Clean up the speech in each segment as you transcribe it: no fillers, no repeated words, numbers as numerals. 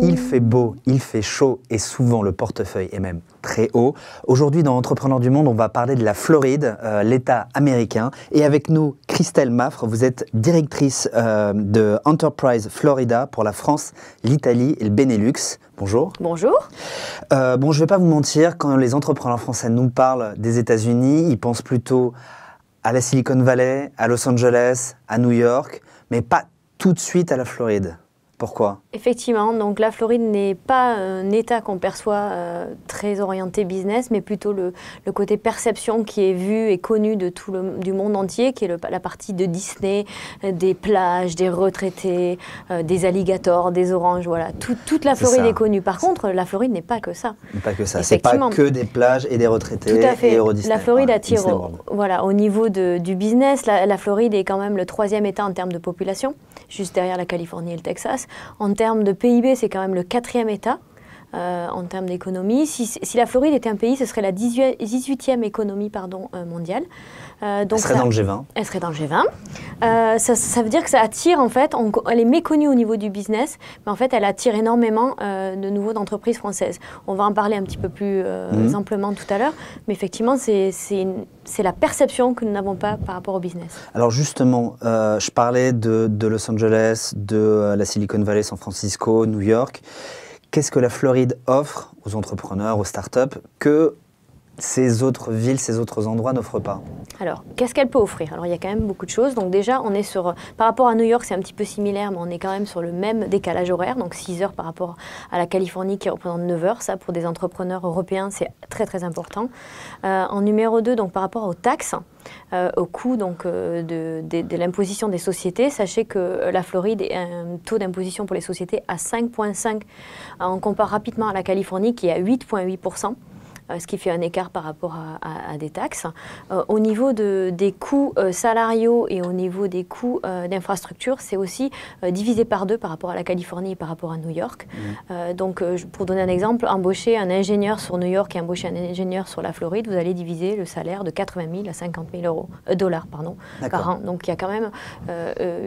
Il fait beau, il fait chaud et souvent le portefeuille est même très haut. Aujourd'hui dans Entrepreneurs du Monde, on va parler de la Floride, l'État américain. Et avec nous, Christelle Maffre, vous êtes directrice de Enterprise Florida pour la France, l'Italie et le Benelux. Bonjour. Bonjour. Bon, je ne vais pas vous mentir, quand les entrepreneurs français nous parlent des États-Unis, ils pensent plutôt à la Silicon Valley, à Los Angeles, à New York, mais pas tout de suite à la Floride. Pourquoi ? Effectivement, donc la Floride n'est pas un État qu'on perçoit très orienté business, mais plutôt le côté perception qui est vu et connu de du monde entier, qui est la partie de Disney, des plages, des retraités, des alligators, des oranges, voilà. Toute la Floride est connue. Par contre, la Floride n'est pas que ça. Pas que ça, c'est pas que des plages et des retraités. Tout à fait. Et Euro Disney. La Floride attire, au niveau du business, la Floride est quand même le 3e État en termes de population, juste derrière la Californie et le Texas. En termes de PIB, c'est quand même le 4e État en termes d'économie. Si la Floride était un pays, ce serait la 18e économie mondiale. Donc elle serait dans le G20. Elle serait dans le G20. Ça veut dire que ça attire, en fait, elle est méconnue au niveau du business, mais en fait, elle attire énormément de nouveaux d'entreprises françaises. On va en parler un petit peu plus amplement tout à l'heure, mais effectivement, c'est la perception que nous n'avons pas par rapport au business. Alors justement, je parlais de Los Angeles, de la Silicon Valley, San Francisco, New York. Qu'est-ce que la Floride offre aux entrepreneurs, aux startups, que ces autres villes, ces autres endroits n'offrent pas? Alors, qu'est-ce qu'elle peut offrir? Alors, il y a quand même beaucoup de choses. Donc déjà, on est par rapport à New York, c'est un petit peu similaire, mais on est quand même sur le même décalage horaire, donc 6 heures par rapport à la Californie qui représente 9 heures. Ça, pour des entrepreneurs européens, c'est très très important. En numéro 2, donc par rapport aux taxes, au coût donc, de l'imposition des sociétés, sachez que la Floride a un taux d'imposition pour les sociétés à 5,5. On compare rapidement à la Californie qui est à 8,8%. Ce qui fait un écart par rapport à des taxes. Au niveau des coûts salariaux et au niveau des coûts d'infrastructure, c'est aussi divisé par 2 par rapport à la Californie et par rapport à New York. Donc, pour donner un exemple, embaucher un ingénieur sur New York et embaucher un ingénieur sur la Floride, vous allez diviser le salaire de 80 000 à 50 000 dollars par an. Donc, il y a quand même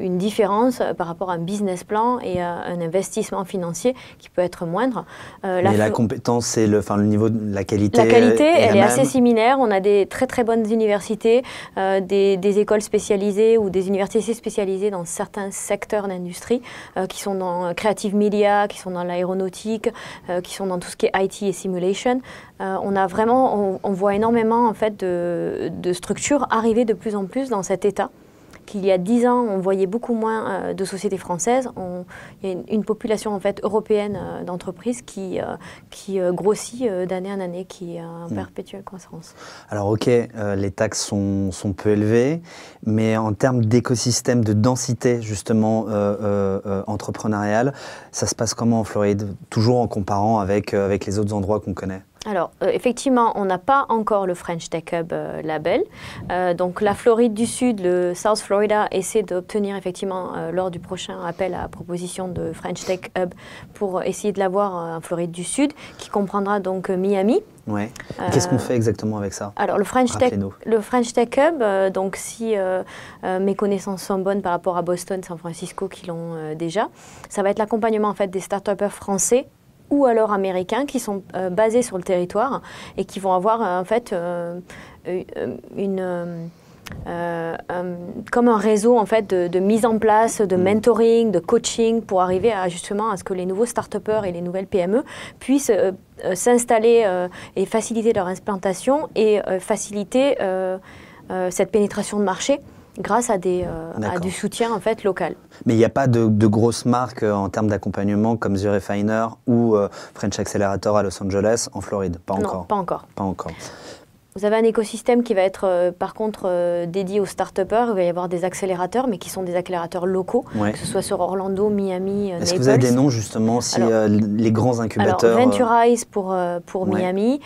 une différence par rapport à un business plan et à un investissement financier qui peut être moindre. Mais la compétence, c'est le niveau de la qualité. La qualité, elle est assez similaire. On a des très très bonnes universités, des écoles spécialisées ou des universités spécialisées dans certains secteurs d'industrie qui sont dans Creative Media, qui sont dans l'aéronautique, qui sont dans tout ce qui est IT et simulation. On voit énormément en fait de structures arriver de plus en plus dans cet état. Qu'il y a 10 ans, on voyait beaucoup moins de sociétés françaises. Il y a une population en fait, européenne d'entreprises qui grossit d'année en année, qui est en perpétuelle croissance. Alors ok, les taxes sont peu élevées, mais en termes d'écosystème, de densité justement entrepreneuriale, ça se passe comment en Floride? Toujours en comparant avec les autres endroits qu'on connaît? Alors, effectivement, on n'a pas encore le French Tech Hub label. Donc, la Floride du Sud, le South Florida, essaie d'obtenir effectivement, lors du prochain appel à proposition de French Tech Hub, pour essayer de l'avoir en Floride du Sud, qui comprendra donc Miami. Ouais. Qu'est-ce qu'on fait exactement avec ça? Alors, le French Tech Hub, donc si mes connaissances sont bonnes par rapport à Boston, San Francisco, qui l'ont déjà, ça va être l'accompagnement en fait, des start-upers français ou alors américains qui sont basés sur le territoire et qui vont avoir en fait comme un réseau en fait de mise en place, de mentoring, de coaching pour arriver justement à ce que les nouveaux start-upers et les nouvelles PME puissent s'installer et faciliter leur implantation et faciliter cette pénétration de marché grâce à du soutien en fait local. Mais il n'y a pas de grosses marques en termes d'accompagnement comme The Refiner ou French Accelerator à Los Angeles en Floride? Pas encore. Non, pas encore. Pas encore. Vous avez un écosystème qui va être par contre dédié aux start-upers. Il va y avoir des accélérateurs, mais qui sont des accélérateurs locaux, que ce soit sur Orlando, Miami, Naples. Est-ce que vous avez des noms justement, les grands incubateurs? Alors, Venturize pour Miami,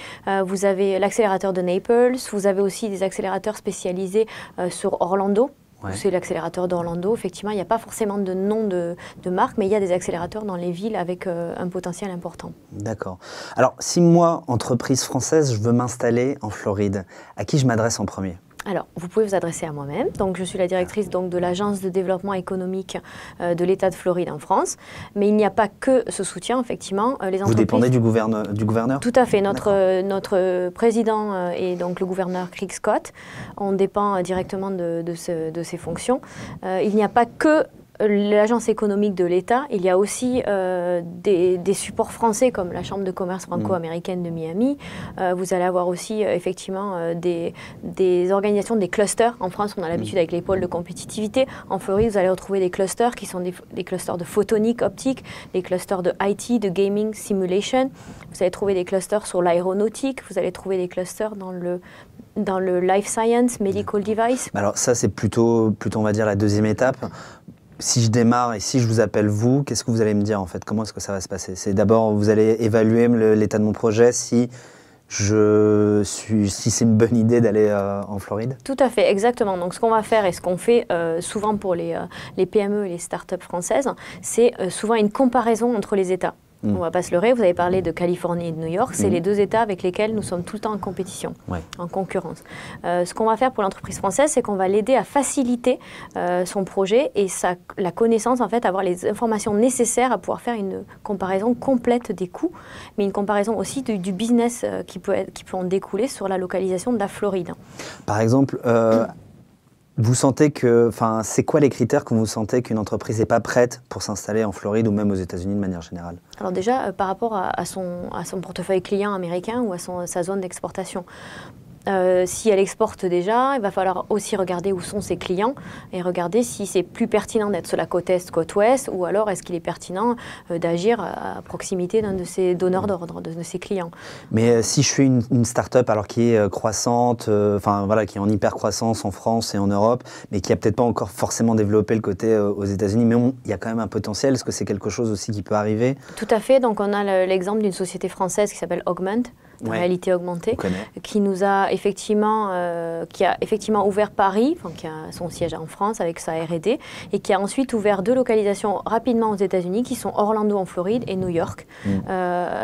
vous avez l'accélérateur de Naples, vous avez aussi des accélérateurs spécialisés sur Orlando. C'est l'accélérateur d'Orlando. Effectivement, il n'y a pas forcément de nom de marque, mais il y a des accélérateurs dans les villes avec un potentiel important. D'accord. Alors, si moi, entreprise française, je veux m'installer en Floride, à qui je m'adresse en premier? Alors, vous pouvez vous adresser à moi-même. Donc, je suis la directrice donc, de l'Agence de développement économique de l'État de Floride en France. Mais il n'y a pas que ce soutien, effectivement. Les entreprises... Vous dépendez du gouverneur? Tout à fait. Notre président est donc le gouverneur Rick Scott. On dépend directement de ses fonctions. Il n'y a pas que l'agence économique de l'État, il y a aussi des supports français comme la Chambre de commerce franco-américaine de Miami. Vous allez avoir aussi effectivement des organisations, des clusters. En France, on a l'habitude avec les pôles de compétitivité. En Floride, vous allez retrouver des clusters qui sont des clusters de photonique, optique, des clusters de IT, de gaming, simulation. Vous allez trouver des clusters sur l'aéronautique. Vous allez trouver des clusters dans le life science, medical device. Alors ça, c'est plutôt, on va dire, la deuxième étape. Si je démarre et si je vous appelle vous, qu'est-ce que vous allez me dire en fait? Comment est-ce que ça va se passer? C'est d'abord, vous allez évaluer l'état de mon projet, si c'est une bonne idée d'aller en Floride? Tout à fait, exactement. Donc ce qu'on va faire et ce qu'on fait souvent pour les PME et les startups françaises, c'est souvent une comparaison entre les États. On ne va pas se leurrer, vous avez parlé de Californie et de New York, c'est les deux États avec lesquels nous sommes tout le temps en compétition, en concurrence. Ce qu'on va faire pour l'entreprise française, c'est qu'on va l'aider à faciliter son projet et la connaissance, en fait, avoir les informations nécessaires à pouvoir faire une comparaison complète des coûts, mais une comparaison aussi du business qui peut en découler sur la localisation de la Floride. Par exemple, vous sentez que, c'est quoi les critères que vous sentez qu'une entreprise n'est pas prête pour s'installer en Floride ou même aux États-Unis de manière générale? Alors déjà, par rapport à son portefeuille client américain ou à sa zone d'exportation. Si elle exporte déjà, il va falloir aussi regarder où sont ses clients et regarder si c'est plus pertinent d'être sur la côte est, côte ouest, ou alors est-ce qu'il est pertinent d'agir à proximité d'un de ses donneurs d'ordre, de ses clients. Mais si je suis une start-up alors qui est croissante, qui est en hyper croissance en France et en Europe, mais qui n'a peut-être pas encore forcément développé le côté aux États-Unis, mais il y a quand même un potentiel. Est-ce que c'est quelque chose aussi qui peut arriver? Tout à fait. Donc on a l'exemple d'une société française qui s'appelle Augment, réalité augmentée, qui a effectivement ouvert Paris, qui a son siège en France avec sa R&D, et qui a ensuite ouvert 2 localisations rapidement aux États-Unis, qui sont Orlando en Floride et New York.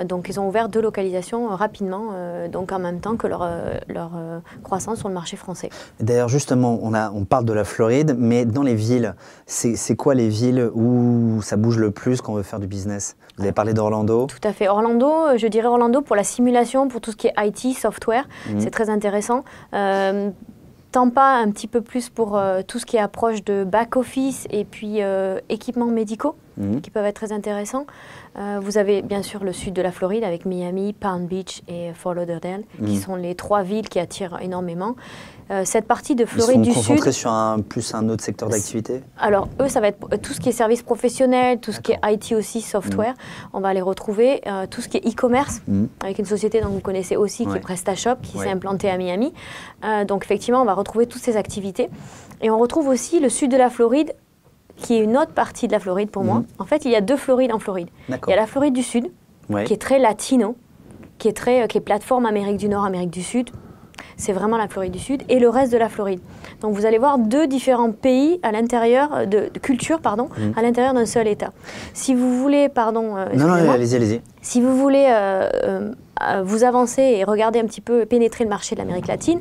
Donc ils ont ouvert 2 localisations rapidement, donc en même temps que leur croissance sur le marché français. D'ailleurs, justement, on parle de la Floride, mais dans les villes, c'est quoi les villes où ça bouge le plus quand on veut faire du business? Vous avez parlé d'Orlando. Tout à fait. Orlando, je dirais Orlando pour la simulation, pour tout ce qui est IT, software, c'est très intéressant. Tampa un petit peu plus pour tout ce qui est approche de back-office et puis équipements médicaux qui peuvent être très intéressants. Vous avez bien sûr le sud de la Floride avec Miami, Palm Beach et Fort Lauderdale qui sont les 3 villes qui attirent énormément. Cette partie de Floride du Sud... Ils sont concentrés sur un autre secteur d'activité? Alors, eux, ça va être tout ce qui est services professionnels, tout ce qui est IT aussi, software. On va les retrouver. Tout ce qui est e-commerce, avec une société dont vous connaissez aussi, qui est PrestaShop, qui s'est implantée à Miami. Donc, effectivement, on va retrouver toutes ces activités. Et on retrouve aussi le sud de la Floride, qui est une autre partie de la Floride pour moi. En fait, il y a 2 Florides en Floride. Il y a la Floride du Sud, qui est très latino, qui est plateforme Amérique du Nord, Amérique du Sud. C'est vraiment la Floride du Sud et le reste de la Floride. Donc vous allez voir 2 différents pays à l'intérieur de culture, à l'intérieur d'un seul État. Si vous voulez, allez-y. Si vous voulez vous avancer et regarder un petit peu pénétrer le marché de l'Amérique latine,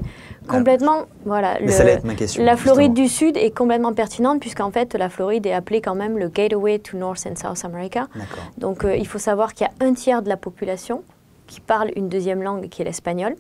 complètement, ça allait être ma question, la Floride du Sud est complètement pertinente puisqu'en fait la Floride est appelée quand même le Gateway to North and South America. Donc il faut savoir qu'il y a 1/3 de la population qui parle une deuxième langue qui est l'espagnol.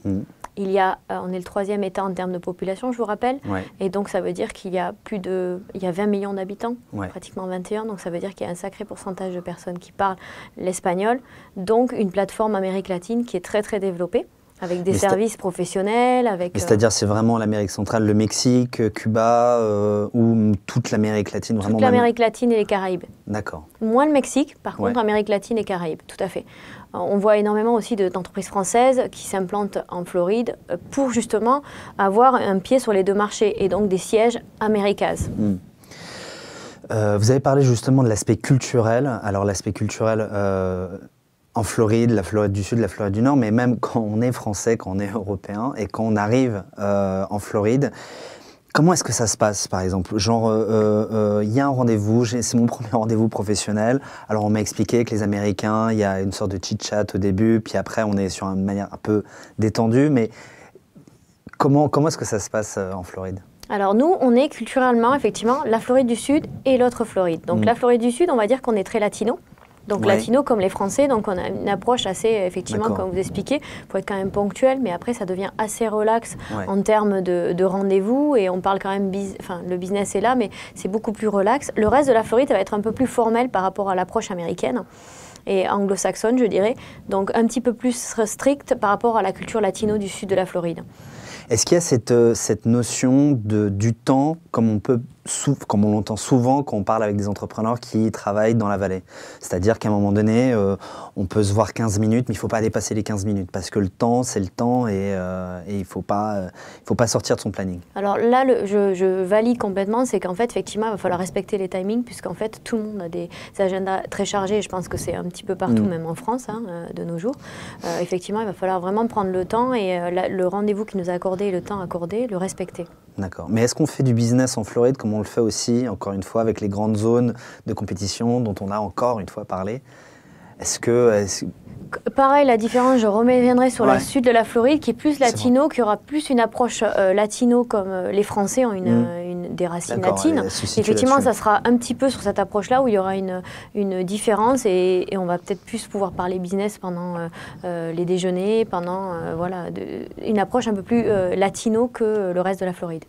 On est le 3e État en termes de population, je vous rappelle. Et donc, ça veut dire qu'il y a il y a 20 millions d'habitants, pratiquement 21. Donc, ça veut dire qu'il y a un sacré pourcentage de personnes qui parlent l'espagnol. Donc, une plateforme Amérique latine qui est très, très développée, avec des services professionnels. C'est-à-dire, c'est vraiment l'Amérique centrale, le Mexique, Cuba, ou toute l'Amérique latine? Toute l'Amérique latine et les Caraïbes. D'accord. Moins le Mexique, par contre, Amérique latine et Caraïbes, tout à fait. On voit énormément aussi d'entreprises françaises qui s'implantent en Floride pour justement avoir un pied sur les 2 marchés et donc des sièges américains. Vous avez parlé justement de l'aspect culturel. Alors l'aspect culturel en Floride, la Floride du Sud, la Floride du Nord, mais même quand on est français, quand on est européen et quand on arrive en Floride, comment est-ce que ça se passe, par exemple? Genre, il y a un rendez-vous, c'est mon premier rendez-vous professionnel. Alors, on m'a expliqué que les Américains, il y a une sorte de chit-chat au début, puis après, on est sur une manière un peu détendue. Mais Comment est-ce que ça se passe en Floride? Alors nous, on est culturellement, effectivement, la Floride du Sud et l'autre Floride. Donc la Floride du Sud, on va dire qu'on est très latino. Donc latino comme les Français, donc on a une approche assez, effectivement, comme vous expliquez, il faut être quand même ponctuel, mais après ça devient assez relax en termes de rendez-vous, et on parle quand même, le business est là, mais c'est beaucoup plus relax. Le reste de la Floride, ça va être un peu plus formel par rapport à l'approche américaine et anglo-saxonne, je dirais, donc un petit peu plus strict par rapport à la culture latino du sud de la Floride. Est-ce qu'il y a cette notion du temps, comme on l'entend souvent quand on parle avec des entrepreneurs qui travaillent dans la vallée? C'est-à-dire qu'à un moment donné, on peut se voir 15 minutes, mais il ne faut pas dépasser les 15 minutes, parce que le temps, c'est le temps, et il ne faut pas sortir de son planning. Alors là, je valide complètement, c'est qu'en fait, effectivement, il va falloir respecter les timings, puisqu'en fait, tout le monde a des agendas très chargés, et je pense que c'est un petit peu partout, même en France, de nos jours. Effectivement, il va falloir vraiment prendre le temps, et le rendez-vous qui nous a accordé et le temps accordé, le respecter. D'accord. Mais est-ce qu'on fait du business en Floride comme on le fait aussi, encore une fois, avec les grandes zones de compétition dont on a encore une fois parlé? Pareil, la différence, je reviendrai sur la sud de la Floride, qui est plus latino, qui aura plus une approche latino, comme les Français ont des racines latines. Effectivement, ça sera un petit peu sur cette approche-là où il y aura une différence, et on va peut-être plus pouvoir parler business pendant les déjeuners, pendant une approche un peu plus latino que le reste de la Floride.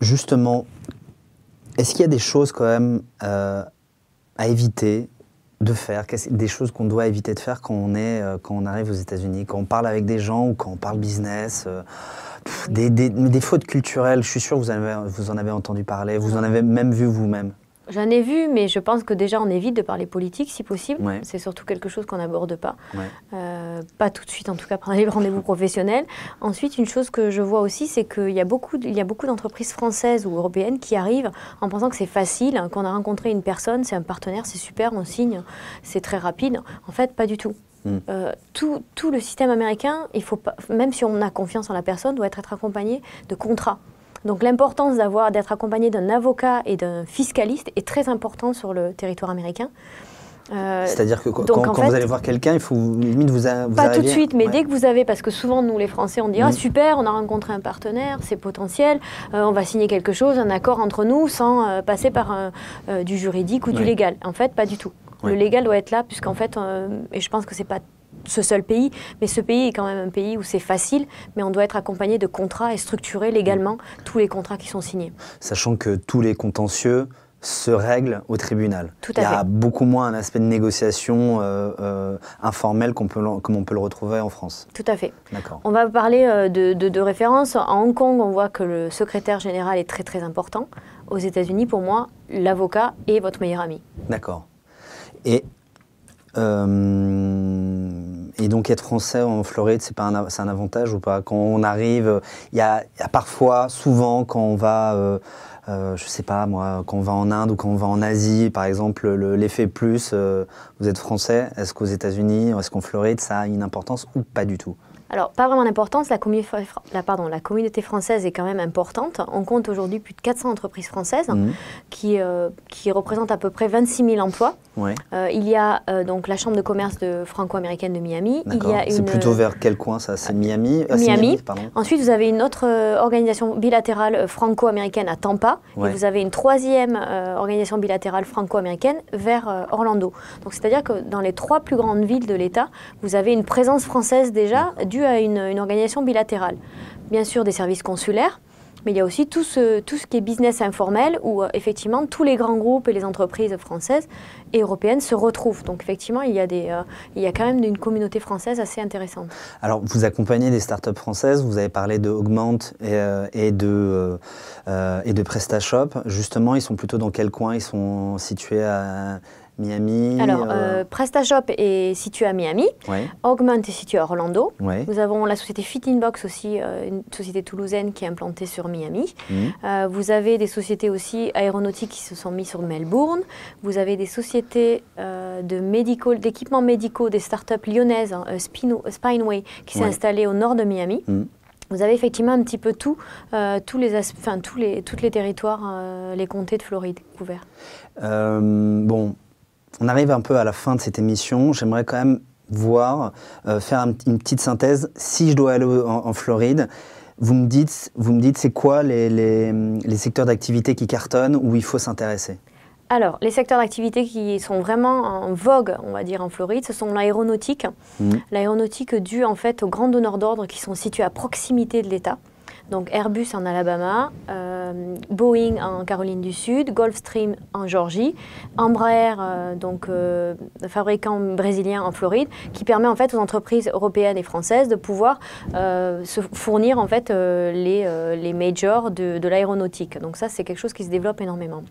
Justement, est-ce qu'il y a des choses quand même à éviter de faire, des choses qu'on doit éviter de faire quand on arrive aux États-Unis, quand on parle avec des gens ou quand on parle business, des fautes culturelles? Je suis sûr que vous en avez entendu parler, vous en avez même vu vous-même. J'en ai vu, mais je pense que déjà on évite de parler politique si possible. C'est surtout quelque chose qu'on n'aborde pas. Pas tout de suite, en tout cas pendant les rendez-vous professionnels. Ensuite, une chose que je vois aussi, c'est qu'il y a beaucoup d'entreprises françaises ou européennes qui arrivent en pensant que c'est facile, qu'on a rencontré une personne, c'est un partenaire, c'est super, on signe, c'est très rapide. En fait, pas du tout. Tout le système américain, il faut pas, même si on a confiance en la personne, doit être accompagné de contrats. Donc l'importance d'être accompagné d'un avocat et d'un fiscaliste est très importante sur le territoire américain. C'est-à-dire que quand vous allez voir quelqu'un, il faut limite vous pas tout de suite, mais dès que vous avez, parce que souvent nous les Français on dit ah super, on a rencontré un partenaire, c'est potentiel, on va signer quelque chose, un accord entre nous sans passer par du juridique ou du légal. En fait, pas du tout. Le légal doit être là, puisqu'en fait, et je pense que c'est pas ce seul pays, mais ce pays est quand même un pays où c'est facile, mais on doit être accompagné de contrats et structurer légalement tous les contrats qui sont signés. Sachant que tous les contentieux se règlent au tribunal. Tout à fait. Il y a beaucoup moins un aspect de négociation informelle comme on peut le retrouver en France. Tout à fait. On va parler de référence. À Hong Kong, on voit que le secrétaire général est très très important. Aux États-Unis, pour moi, l'avocat est votre meilleur ami. D'accord. Et donc être français en Floride, c'est un avantage ou pas? Quand on arrive, il y a parfois, souvent, quand on va, je sais pas moi, quand on va en Inde ou quand on va en Asie, par exemple, l'effet plus, vous êtes français, est-ce qu'aux États-Unis, est-ce qu'en Floride, ça a une importance ou pas du tout? Alors, pas vraiment d'importance, la communauté française est quand même importante. On compte aujourd'hui plus de 400 entreprises françaises qui représentent à peu près 26 000 emplois. Il y a donc la Chambre de commerce franco-américaine de Miami. C'est plutôt vers quel coin ça? C'est Miami? Miami. Ensuite, vous avez une autre organisation bilatérale franco-américaine à Tampa. Et vous avez une troisième organisation bilatérale franco-américaine vers Orlando. Donc, c'est-à-dire que dans les 3 plus grandes villes de l'État, vous avez une présence française déjà due à une organisation bilatérale. Bien sûr, des services consulaires, mais il y a aussi tout ce qui est business informel où effectivement tous les grands groupes et les entreprises françaises et européennes se retrouvent. Donc effectivement, il y a quand même une communauté française assez intéressante. Alors, vous accompagnez des startups françaises, vous avez parlé de Augment et de PrestaShop. Justement, ils sont plutôt dans quel coin? Ils sont situés à Miami? Alors, PrestaShop est situé à Miami. Augment est situé à Orlando. Nous avons la société Fitinbox aussi, une société toulousaine qui est implantée sur Miami. Vous avez des sociétés aussi aéronautiques qui se sont mises sur Melbourne. Vous avez des sociétés d'équipements médicaux, des startups lyonnaises, Spineway, qui s'est installée au nord de Miami. Vous avez effectivement un petit peu tous les territoires, les comtés de Floride couverts. Bon. On arrive un peu à la fin de cette émission. J'aimerais quand même faire une petite synthèse. Si je dois aller en Floride, Vous me dites c'est quoi les secteurs d'activité qui cartonnent, où il faut s'intéresser? Alors, les secteurs d'activité qui sont vraiment en vogue, on va dire, en Floride, ce sont l'aéronautique. L'aéronautique due en fait aux grands donneurs d'ordre qui sont situés à proximité de l'État. Donc Airbus en Alabama, Boeing en Caroline du Sud, Gulfstream en Géorgie, Embraer, fabricant brésilien en Floride, qui permet en fait aux entreprises européennes et françaises de pouvoir se fournir en fait les majors de l'aéronautique. Donc ça, c'est quelque chose qui se développe énormément.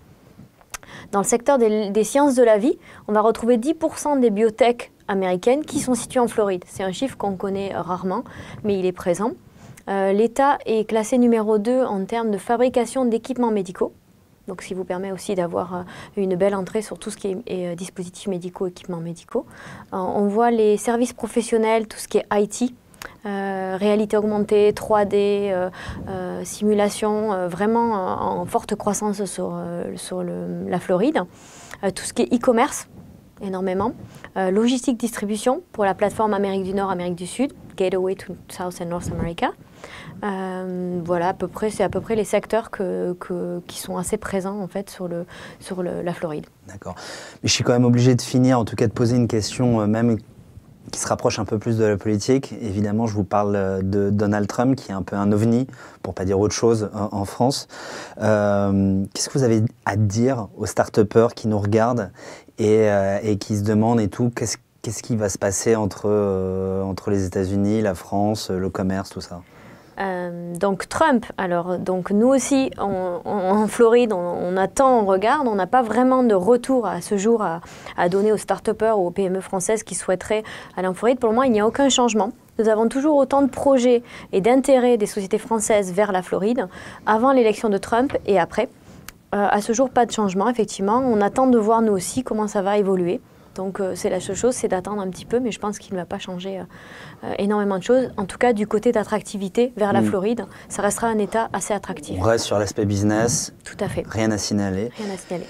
Dans le secteur des sciences de la vie, on va retrouver 10% des biotech américaines qui sont situées en Floride. C'est un chiffre qu'on connaît rarement, mais il est présent. L'État est classé numéro 2 en termes de fabrication d'équipements médicaux, donc ce qui vous permet aussi d'avoir une belle entrée sur tout ce qui est dispositifs médicaux, équipements médicaux. On voit les services professionnels, tout ce qui est IT, réalité augmentée, 3D, simulation, vraiment en forte croissance sur la Floride. Tout ce qui est e-commerce, énormément. Logistique distribution pour la plateforme Amérique du Nord, Amérique du Sud, Gateway to South and North America. Voilà, c'est à peu près les secteurs qui sont assez présents en fait sur la Floride. D'accord. Mais je suis quand même obligé de finir, en tout cas de poser une question même qui se rapproche un peu plus de la politique. Évidemment, je vous parle de Donald Trump, qui est un peu un ovni, pour ne pas dire autre chose, en France. Qu'est-ce que vous avez à dire aux start-upers qui nous regardent et qui se demandent et tout, qu'est-ce qui va se passer entre les États-Unis, la France, le commerce, tout ça? Donc Trump, alors donc nous aussi en Floride, on attend, on regarde, on n'a pas vraiment de retour à ce jour à donner aux start-upers ou aux PME françaises qui souhaiteraient aller en Floride. Pour le moment, il n'y a aucun changement. Nous avons toujours autant de projets et d'intérêts des sociétés françaises vers la Floride avant l'élection de Trump et après. À ce jour, pas de changement, effectivement. On attend de voir nous aussi comment ça va évoluer. Donc c'est la seule chose, c'est d'attendre un petit peu, mais je pense qu'il ne va pas changer énormément de choses. En tout cas, du côté d'attractivité vers la Floride, ça restera un État assez attractif. On reste sur l'aspect business. Tout à fait. Rien à signaler. Rien à signaler.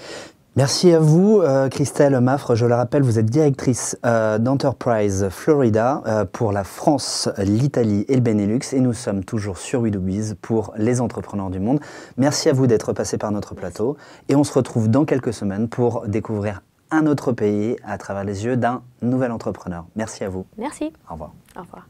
Merci à vous, Christelle Maffre. Je le rappelle, vous êtes directrice d'Enterprise Florida pour la France, l'Italie et le Benelux. Et nous sommes toujours sur We Do Biz pour les entrepreneurs du monde. Merci à vous d'être passé par notre plateau. Et on se retrouve dans quelques semaines pour découvrir un autre pays à travers les yeux d'un nouvel entrepreneur. Merci à vous. Merci. Au revoir. Au revoir.